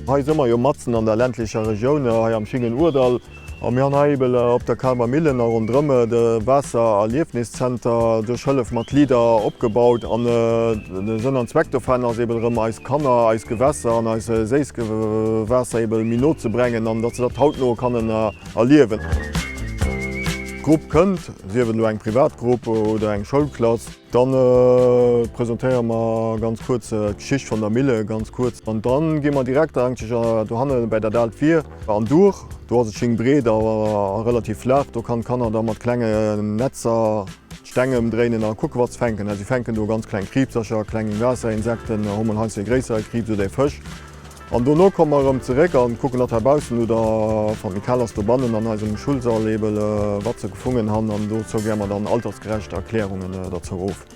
Hei sommer jo Matzen an der ländlicher Region am Schingen Urdal am Janebel op der Kaalber Millen rund Drëmme de Waasser-Erliefniszentrum duch hëllef mat Lieder opgebaut an sonner Zwecktoffen ass ebelëm eis Kanner, eis Gewässer an eis Seisgewässer ebel Mino ze brengen, an dat ze dat haut no kannnen erliewen. Grupp kënnt, siewen du eng Privatgruppe oder eng Schulklasse, dann präsentéier ma ganz kurz d'Geschicht von der Mille ganz kurz. Und dann gehen wir direkt du handeln bei der Dalt 4 an durch. Du hast es Bret, aber relativ flach. Du kann da mat klenge Netzer Stängem drehen an guck was fänken. Also fänken du ganz klein Krebscher, kleinen Wasserinsekten, hummeln han gräser Krebs oder Fisch. Und danach kommen wir zurück und gucken nach draußen oder von Michael aus der Banden an unserem Schulsaallabel, was sie gefunden haben. Und dazu geben wir dann altersgerechte Erklärungen dazu auf.